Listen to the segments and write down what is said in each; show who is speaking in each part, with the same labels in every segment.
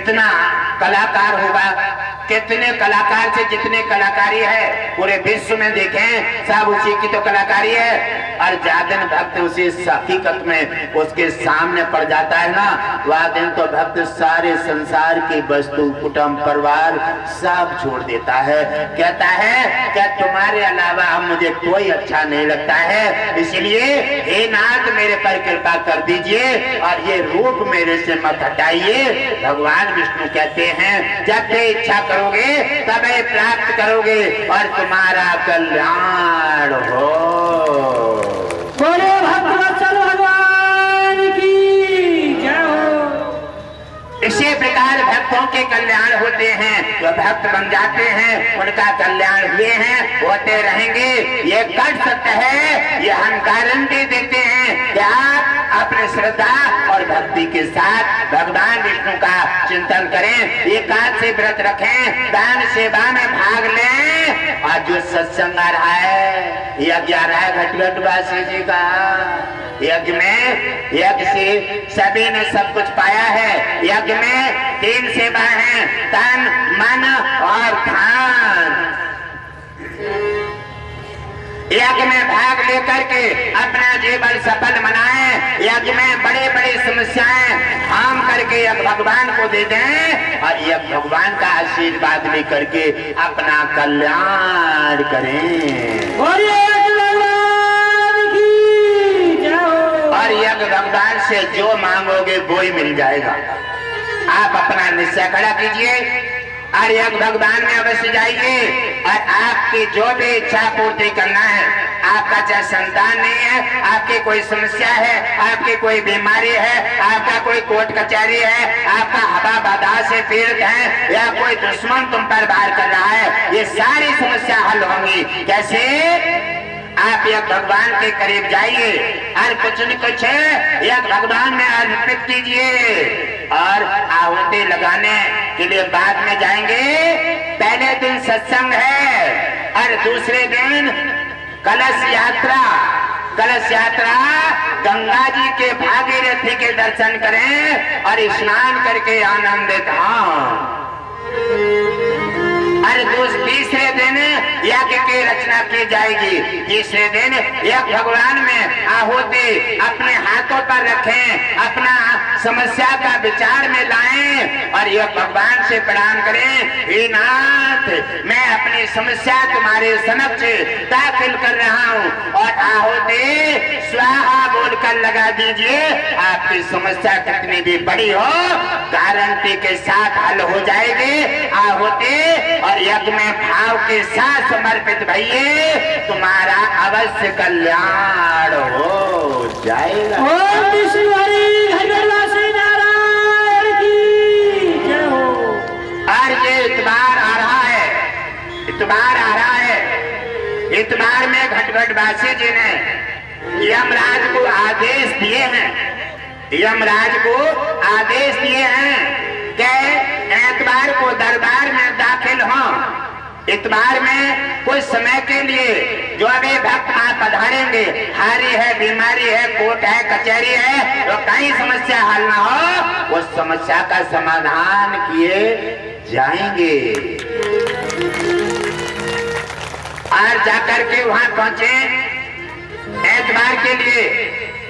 Speaker 1: कितना कलाकार होगा, कितने कलाकार से जितने कलाकारी है पूरे विश्व में देखें सब उसी की तो कलाकारी है। और जा दिन भक्त उसी हकीकत में उसके सामने पड़ जाता है ना, वह दिन तो भक्त सारे संसार की वस्तु कुटुंब परिवार सब छोड़ देता है। कहता है क्या तुम्हारे अलावा हम मुझे कोई अच्छा नहीं लगता है, इसलिए हे नाथ मेरे पर कृपा कर दीजिए और ये रूप मेरे से मत हटाइए। भगवान विष्णु कहते हैं जब भी इच्छा करोगे तभी प्राप्त करोगे और तुम्हारा कल्याण हो।
Speaker 2: बोले भक्तवत्सल भगवान की जय हो।
Speaker 1: इसी प्रकार भक्तों के कल्याण होते हैं, जो भक्त बन जाते हैं उनका कल्याण हुए हैं, होते रहेंगे। ये कट सत्य है, ये हम गारंटी देते हैं कि आप अपने श्रद्धा और भक्ति के साथ भगवान विष्णु का चिंतन करें, एकादशी से व्रत रखें, दान सेवा में भाग लें। और जो सत्संग आ रहा है यज्ञ आ रहा है घटघटवासी जी का, यज्ञ में यज्ञ से सभी ने सब कुछ पाया है। यज्ञ में 3 सेवा है, तन मन और धन। यज्ञ में भाग लेकर के अपना जीवन सफल बनाएं। यज्ञ में बड़े बड़े समस्याएं हम करके यज्ञ भगवान को दे दें और यज्ञ भगवान का आशीर्वाद लेकर के अपना कल्याण करें। और यज्ञ भगवान से जो मांगोगे वो ही मिल जाएगा। आप अपना निश्चय खड़ा कीजिए और यज्ञ भगवान में अवश्य जाइए और आपकी जो भी इच्छा पूर्ति करना है, आपका चाहे संतान नहीं है, आपकी कोई समस्या है, आपकी कोई बीमारी है, आपका कोई कोर्ट कचहरी है, आपका हवा बाधा से पीड़ित है या कोई दुश्मन तुम पर वार कर रहा है, ये सारी समस्या हल होंगी। कैसे? आप यज्ञ भगवान के करीब जाइए और कुछ न कुछ यज्ञ भगवान में अर्पित कीजिए और आहुति लगाने के लिए बाद में जाएंगे। पहले दिन सत्संग है और दूसरे दिन कलश यात्रा। कलश यात्रा गंगा जी के भागीरथी के दर्शन करें और स्नान करके आनंदित हों। और तीसरे दिन यज्ञ की रचना की जाएगी। तीसरे दिन यज्ञ भगवान में आहुति अपने हाथों पर रखें, अपना समस्या का विचार में लाएं और यज्ञ भगवान से प्रणाम करें। हे नाथ, मैं अपनी समस्या तुम्हारे समक्ष दाखिल कर रहा हूँ और आहुति स्वाहा बोलकर लगा दीजिए। आपकी समस्या कितनी भी बड़ी हो गारंटी के साथ हल हो जाएगी। आहुति और यज्ञ में भाव के साथ समर्पित भइए, तुम्हारा अवश्य कल्याण हो जाएगा।
Speaker 2: ओम विष्णु हरि घटघटवासी नारायण की जय हो।
Speaker 1: और ये इतबार आ रहा है, इतबार आ रहा है। इतबार में घटघटवासी जी ने यमराज को आदेश दिए हैं, यमराज को आदेश दिए हैं कि एतबार को दरबार में दाखिल हों। इतबार में कुछ समय के लिए जो अभी भक्त वहां पधारेंगे, हारी है, बीमारी है, कोर्ट है, कचहरी है, तो कहीं समस्या हल ना हो, उस समस्या का समाधान किए जाएंगे। और जाकर के वहां पहुंचे, एतबार के लिए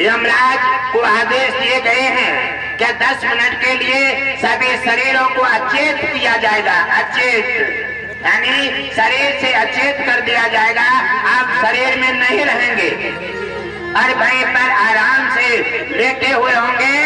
Speaker 1: यमराज को आदेश दिए गए हैं क्या 10 मिनट के लिए सभी शरीरों को अचेत किया जाएगा। अचेत यानी शरीर से अचेत कर दिया जाएगा, आप शरीर में नहीं रहेंगे और वहीं पर आराम से लेटे हुए होंगे।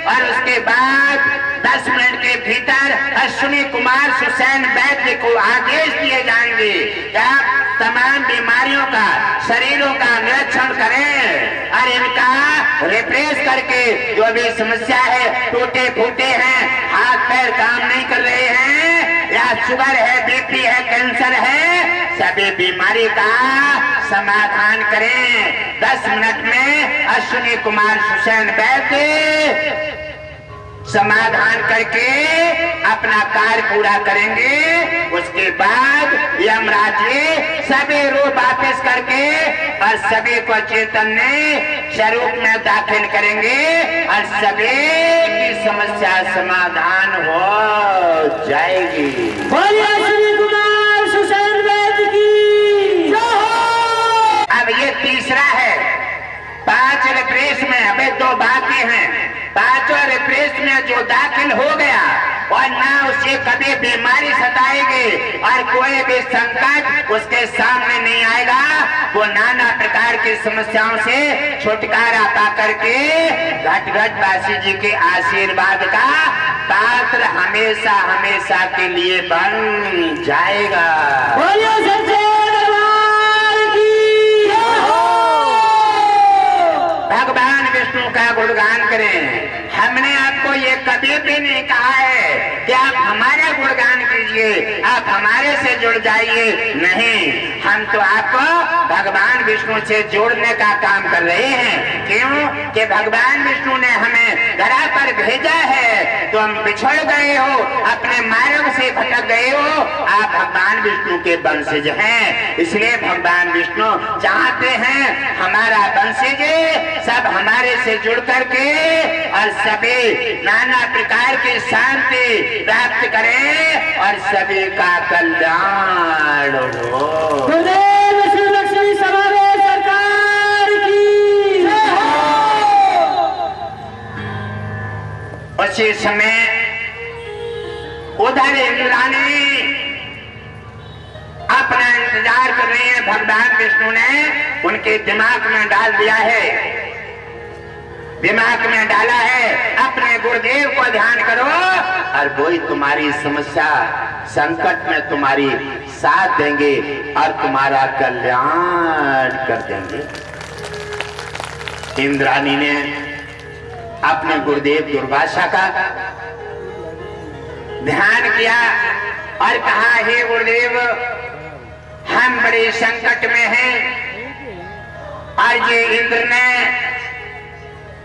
Speaker 1: और उसके बाद 10 मिनट के भीतर अश्विनी कुमार सुसैन वैद्य को आदेश दिए जाएंगे क्या तमाम बीमारियों का, शरीरों का निरीक्षण करें और इनका रिप्रेस करके जो भी समस्या है, टूटे फूटे हैं, हाथ पैर काम नहीं कर रहे हैं या शुगर है, बीपी है, कैंसर है, सभी बीमारी का समाधान करें। 10 मिनट में अश्विनी कुमार सुसैन वैद्य समाधान करके अपना कार्य पूरा करेंगे। उसके बाद यमराज जी सभी रूप वापस करके और सभी को चैतन्य स्वरूप में दाखिल करेंगे और सभी की समस्या समाधान हो जाएगी।
Speaker 2: बोलिए श्री कुमार सुशैन वैद्य की जय हो।
Speaker 1: अब ये तीसरा है। 5 रिफ्रेश में अबे 2 बाकी हैं। 5वां रिफ्रेश में जो दाखिल हो गया और ना उसे कभी बीमारी सताएगी और कोई भी संकट उसके सामने नहीं आएगा, वो नाना प्रकार की समस्याओं से छुटकारा पा करके घट घट वासी जी के आशीर्वाद का पात्र हमेशा हमेशा के लिए बन जाएगा।
Speaker 2: बोलिए सच्चे दरबार की जय हो।
Speaker 1: भगवान विष्णु का गुणगान करें। हमने आपको ये कभी भी नहीं कहा है कि आप हमारा गुणगान कीजिए, आप हमारे से जुड़ जाइए। नहीं, हम तो आपको भगवान विष्णु से जोड़ने का काम कर रहे हैं। क्यों कि भगवान विष्णु ने हमें धरा पर भेजा है। तो हम बिछड़ गए हो, अपने मार्ग से भटक गए हो, आप भगवान विष्णु के वंशज हैं। इसलिए भगवान विष्णु चाहते हैं हमारा वंशज सब हमारे से जुड़ करके और सभी नाना प्रकार की शांति प्राप्त करें और सभी का कल्याण हो।
Speaker 2: गुरुदेव श्री लक्ष्मी समावेश सरकार की जय हो।
Speaker 1: उसी समय उधर इंद्राणी अपना इंतजार कर रही है। भगवान विष्णु ने उनके दिमाग में डाल दिया है, दिमाग में डाला है अपने गुरुदेव को ध्यान करो और वही तुम्हारी समस्या संकट में तुम्हारी साथ देंगे और तुम्हारा कल्याण कर देंगे। इंद्राणी ने अपने गुरुदेव दुर्वासा का ध्यान किया और कहा, हे गुरुदेव, हम बड़े संकट में हैं और ये इंद्र ने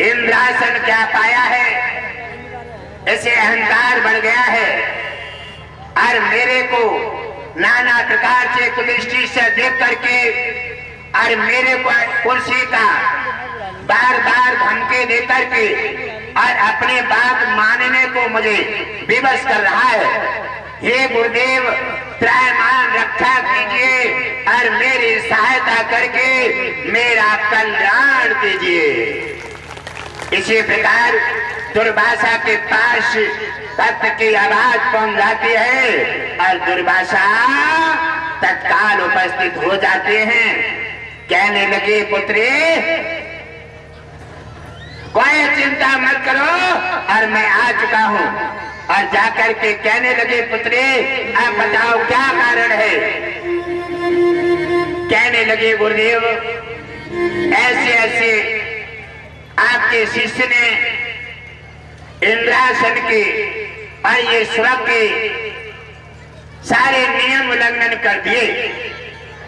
Speaker 1: इंद्रासन क्या पाया है, ऐसे अहंकार बढ़ गया है और मेरे को नाना प्रकार से कुदृष्टि से देख करके और मेरे को कुर्सी का बार बार धमके दे करके और अपने बात मानने को मुझे विवश कर रहा है। हे गुरुदेव, त्रयमान रक्षा कीजिए और मेरी सहायता करके मेरा कल्याण कीजिए। इसी प्रकार दुर्वासा के पास तत्व की आवाज पहुंच जाती है और दुर्वासा तत्काल उपस्थित हो जाते हैं। कहने लगे, पुत्री, कोई चिंता मत करो और मैं आ चुका हूं। और जाकर के कहने लगे, पुत्री, अब बताओ क्या कारण है। कहने लगे, गुरुदेव, ऐसे ऐसे आपके शिष्य ने इंद्रासन के और ये स्वर्ग के सारे नियम उल्लंघन कर दिए,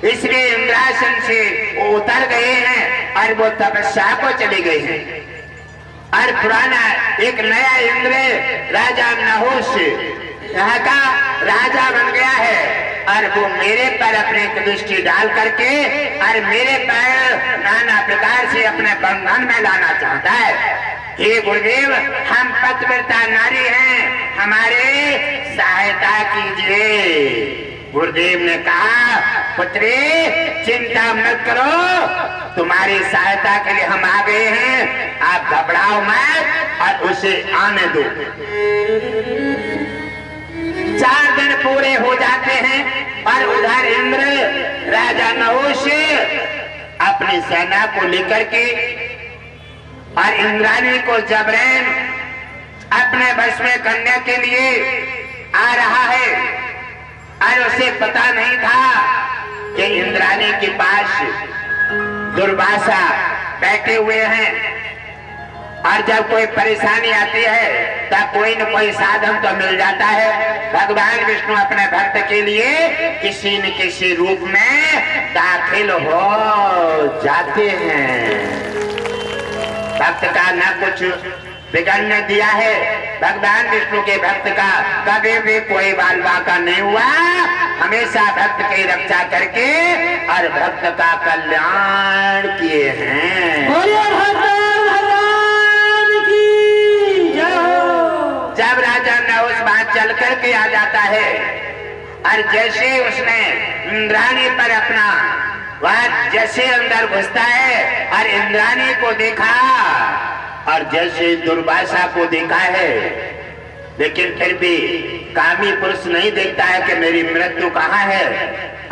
Speaker 1: इसलिए इंद्रासन से वो उतर गए हैं और वो तपस्या को चले गए हैं। और पुराना एक नया इंद्र राजा नहुष यहाँ का राजा बन गया है और वो मेरे पर अपने दृष्टि डाल करके और मेरे पर नाना प्रकार से अपने बंधन में लाना चाहता है। हे गुरुदेव, हम पतिव्रता नारी हैं, हमारे सहायता कीजिए। गुरुदेव ने कहा, पुत्री, चिंता मत करो, तुम्हारी सहायता के लिए हम आ गए हैं, आप घबराओ मत और उसे आने दो। 4 दिन पूरे हो जाते हैं और उधर इंद्र राजा नहुष अपनी सेना को लेकर के और इंद्राणी को जबरन अपने वश में करने के लिए आ रहा है। और उसे पता नहीं था कि इंद्राणी के पास दुर्वासा बैठे हुए हैं और जब कोई परेशानी आती है तब कोई न कोई साधन तो मिल जाता है। भगवान विष्णु अपने भक्त के लिए किसी न किसी रूप में दाखिल हो जाते हैं। भक्त का न कुछ बिगड़ने दिया है। भगवान विष्णु के भक्त का कभी भी कोई बाल बाका नहीं हुआ, हमेशा भक्त की रक्षा करके और भक्त का कल्याण किए हैं।
Speaker 2: बोलिए भगवान की जय हो।
Speaker 1: जब राजा नहुष बात चल करके आ जाता है और जैसे उसने इंद्राणी पर अपना वह जैसे अंदर घुसता है और इंद्राणी को देखा और जैसे दुर्वासा को देखा है, लेकिन फिर भी कामी पुरुष नहीं देखता है कि मेरी मृत्यु कहाँ है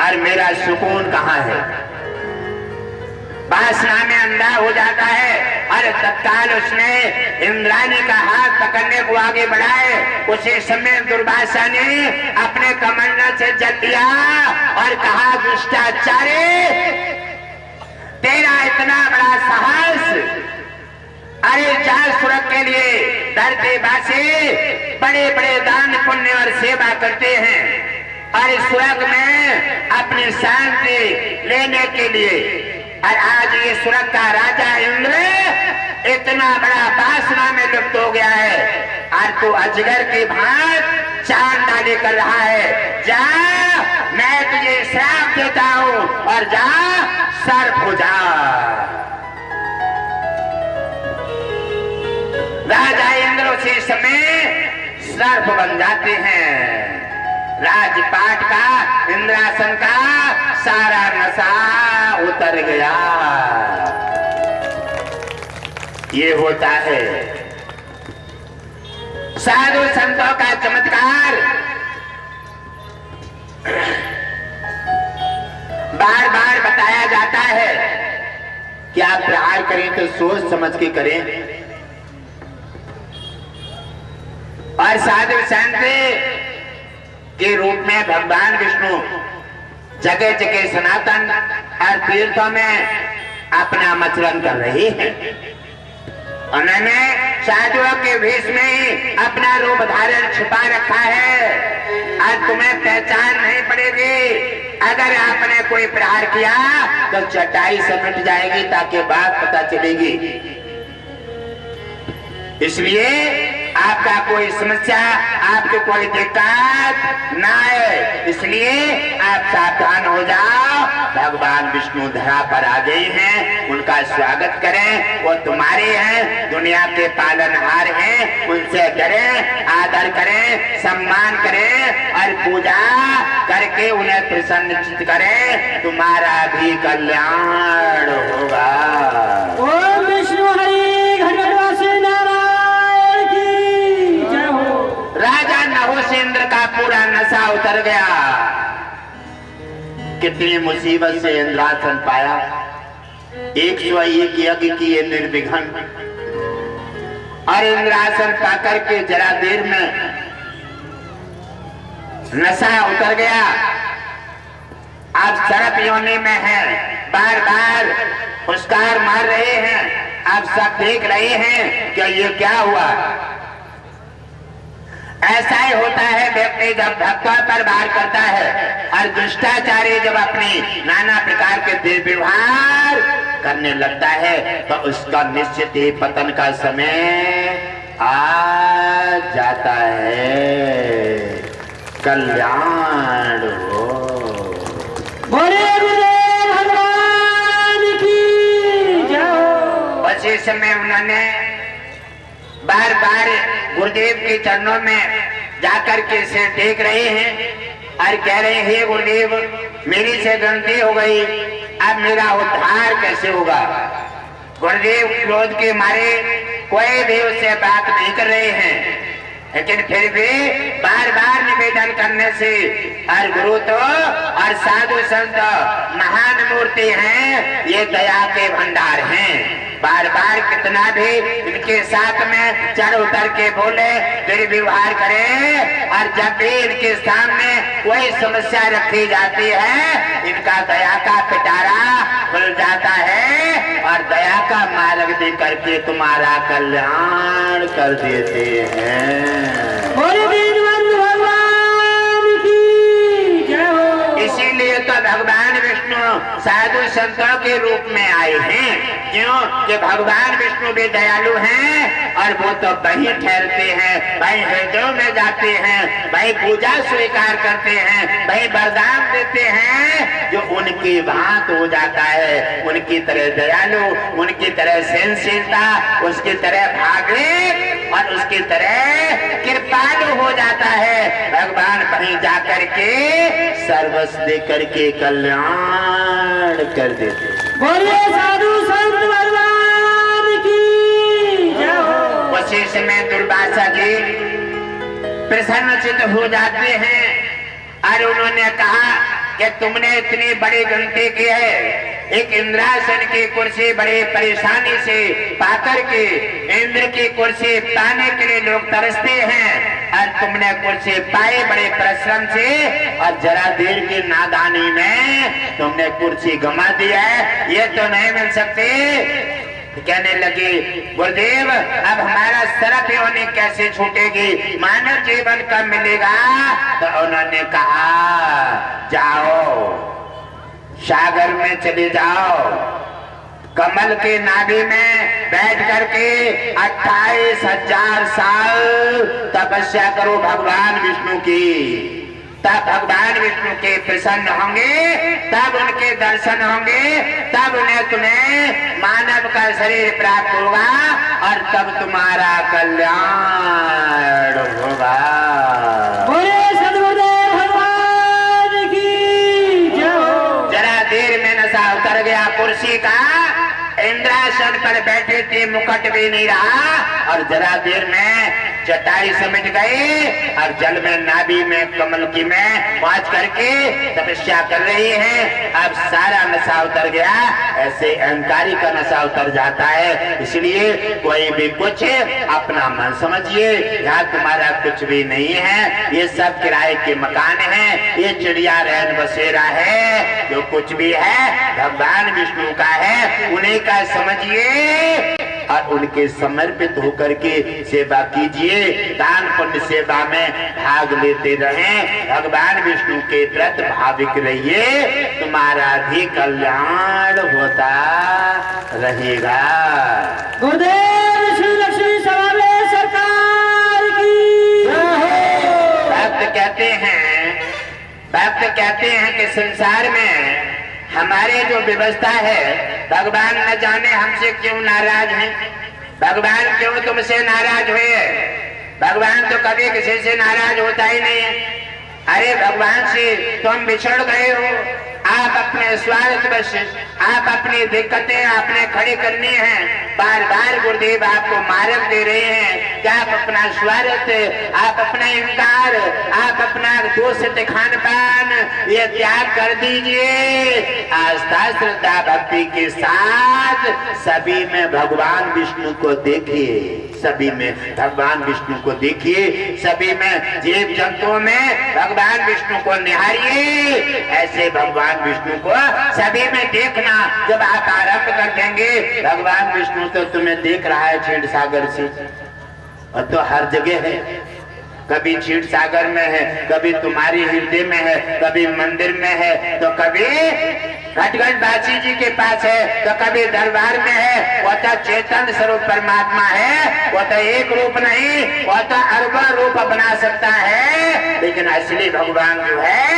Speaker 1: और मेरा सुकून कहाँ है। वासना में अंधा हो जाता है और तत्काल उसने इंद्राणी का हाथ पकड़ने को आगे बढ़ाए। उसी समय दुर्वासा ने अपने कमंडल से जल दिया और कहा, दुष्टाचारी, तेरा इतना बड़ा साहस, अरे जाल सुरग के लिए धरती वासी बड़े बड़े दान पुण्य और सेवा करते हैं और सुरग में अपनी शांति लेने के लिए, और आज ये सुरग का राजा इंद्र इतना बड़ा वासना में लिप्त हो गया है और तू अजगर की भांति चांद डाली कर रहा है। जा, मैं तुझे श्राप देता हूं और जा सर्प हो जा। राजा इंद्र उसी समय सर्प बन जाते हैं। राजपाट का, इंद्रासन का सारा नशा उतर गया। ये होता है साधु संतों का चमत्कार। बार बार बताया जाता है कि आप प्रहार करें तो सोच समझ के करें, और साधु संत के रूप में भगवान विष्णु जगह जगह सनातन और तीर्थों में अपना आचरण कर रहे हैं। उन्होंने साधुओं के वेश में ही अपना रूप धारण छिपा रखा है और तुम्हें पहचान नहीं पड़ेगी। अगर आपने कोई प्रहार किया तो चटाई से मिट जाएगी ताकि बात पता चलेगी। इसलिए आपका कोई समस्या, आपको कोई दिक्कत ना आए, इसलिए आप सावधान हो जाओ। भगवान विष्णु धरा पर आ गए हैं, उनका स्वागत करें। वो तुम्हारे हैं, दुनिया के पालनहार हैं, उनसे डरें, आदर करें, सम्मान करें और पूजा करके उन्हें प्रसन्नचित्त करें, तुम्हारा भी कल्याण होगा।
Speaker 2: ओम विष्णु हरि घटवासी नारायण की जय हो।
Speaker 1: राजा नहुष इंद्र का पूरा नशा उतर गया। कितनी मुसीबत से इंद्रासन पाया, 101 यज्ञ किए निर्विघ्न, और इंद्रासन पाकर के जरा देर में नशा उतर गया। आप सर्प योनि में हैं, बार बार पुरस्कार मार रहे हैं, आप सब देख रहे हैं कि ये क्या हुआ। ऐसा ही होता है व्यक्ति जब भक्तों पर वार करता है और दुष्टाचारी जब अपनी नाना प्रकार के दुर्व्यवहार करने लगता है तो उसका निश्चित ही पतन का समय आ जाता है। कल्याण हो।
Speaker 2: बोले गुरुदेव भगवान की जय हो।
Speaker 1: उसी समय उन्होंने बार बार गुरुदेव के चरणों में जाकर के सिर टेक रहे हैं और कह रहे हैं, हे गुरुदेव, मेरी से गलती हो गई, अब मेरा उद्धार कैसे होगा। गुरुदेव क्रोध के मारे कोई भी उससे बात नहीं कर रहे हैं, लेकिन फिर भी बार बार निवेदन करने से, और गुरु तो और साधु संत महान मूर्ति हैं, ये दया के भंडार हैं। बार बार कितना भी इनके साथ में चढ़ उतर के बोले, दुर्व्यवहार करें, और जब भी इनके सामने कोई समस्या रखी जाती है, इनका दया का पिटारा खुल जाता है और दया का मार्ग भी करके तुम्हारा कल्याण कर देते हैं।
Speaker 2: भगवान की जय हो।
Speaker 1: इसीलिए तो भगवान विष्णु साधु संतों के रूप में आए हैं। क्यों कि भगवान विष्णु भी दयालु हैं और वो तो वहीं ठहरते हैं, वहीं हृदयों में जाते हैं, वहीं पूजा स्वीकार करते हैं, वहीं वरदान देते हैं। जो उनकी बात हो जाता है, उनकी तरह दयालु, उनकी तरह सहनशीलता, उसकी तरह भाग्य और उसकी तरह कृपालु हो जाता है। भगवान वहीं जाकर के सर्वस्व दे करके कल्याण कर देते।
Speaker 2: बोलिए साधु संत भगवान की जय हो।
Speaker 1: वशिष्ठ में दुर्वासा जी प्रसन्नचित्त हो जाते हैं और उन्होंने कहा कि तुमने इतनी बड़ी गलती की है। एक इंद्रासन की कुर्सी बड़ी परेशानी से पाकर के इंद्र की कुर्सी पाने के लिए लोग तरसते हैं और तुमने कुर्सी पाए बड़े परिश्रम से और जरा देर की नादानी में तुमने कुर्सी गंवा दिया है, ये तो नहीं मिल सकती। कहने लगे गुरुदेव अब हमारा सरफ योनि कैसे छूटेगी, मानव जीवन कब मिलेगा। तो उन्होंने कहा जाओ सागर में चले जाओ, कमल के नाभि में बैठ करके 28,000 साल तपस्या करो भगवान विष्णु की। तब भगवान विष्णु के प्रसन्न होंगे, तब उनके दर्शन होंगे, तब उन्हें तुम्हें मानव का शरीर प्राप्त होगा और तब तुम्हारा कल्याण होगा।
Speaker 2: बोलिए सद्गुरुदेव भगवान की जय हो।
Speaker 1: जरा देर में नशा उतर गया कुर्सी का, इंद्रासन पर बैठे थे, मुकुट भी नहीं रहा और जरा देर में चटाई समझ गए और जल में नाभि में कमल की में पहुंच करके तपस्या कर रही हैं। अब सारा नशा उतर गया, ऐसे अहंकारी का नशा उतर जाता है। इसलिए कोई भी कुछ अपना मन समझिए, यहाँ तुम्हारा कुछ भी नहीं है, ये सब किराए के मकान हैं, ये चिड़िया रहन बसेरा है, जो कुछ भी है भगवान विष्णु का है, उन्हीं का समझिए और उनके समर्पित होकर के सेवा कीजिए। दान पुण्य सेवा में भाग लेते रहें, भगवान विष्णु के प्रति भाविक रहिए, तुम्हारा भी कल्याण होता रहेगा।
Speaker 2: गुरुदेव श्री लक्ष्मी समावेश सरकार की जय हो।
Speaker 1: भक्त कहते हैं कि संसार में हमारे जो व्यवस्था है, भगवान न जाने हमसे क्यों नाराज हैं। भगवान क्यों तुमसे नाराज हुए? भगवान तो कभी किसी से नाराज होता ही नहीं है। अरे भगवान से तुम बिछड़ गए हो, आप अपने स्वार्थ बस आप अपनी दिक्कतें आपने खड़ी करनी है। बार बार गुरुदेव आपको मार्ग दे रहे हैं कि आप अपना स्वार्थ, आप अपना इंकार, आप अपना दूषित खान पान ये त्याग कर दीजिए। आस्था श्रद्धा भक्ति के साथ सभी में भगवान विष्णु को देखिए, सभी में भगवान विष्णु को देखिए, सभी में जीव जंतुओं में भगवान विष्णु को निहारिए। ऐसे भगवान विष्णु को सभी में देखना। जब आप आरंभ कर देंगे, भगवान विष्णु तो तुम्हें देख रहा है क्षीर सागर से, और तो हर जगह है, कभी क्षीर सागर में है, कभी तुम्हारी हृदय में है, कभी मंदिर में है, तो कभी घटगढ़ बासी जी के पास है, तो कभी दरबार में है। वो तो चेतन स्वरूप परमात्मा है, वो तो एक रूप नहीं, वो तो अरबा रूप बना सकता है, लेकिन असली भगवान जो है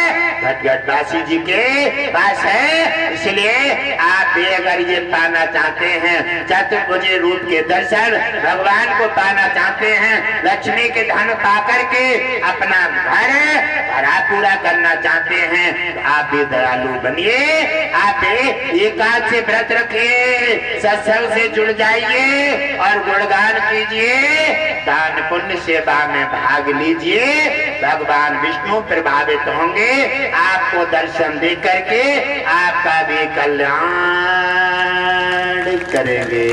Speaker 1: घटगढ़ बासी जी के पास है। इसलिए आप भी अगर ये पाना चाहते हैं, चतुर्भुज रूप के दर्शन, भगवान को पाना चाहते हैं, लक्ष्मी के धन पाकर के अपना घर भरा पूरा करना चाहते हैं, तो आप भी दयालु बनिए, आप भी एकादशी से व्रत रखिए, सत्संग से जुड़ जाइए और गुणगान कीजिए, दान पुण्य सेवा में भाग लीजिए। भगवान विष्णु प्रभावित होंगे, आपको दर्शन दे करके आपका भी कल्याण करेंगे।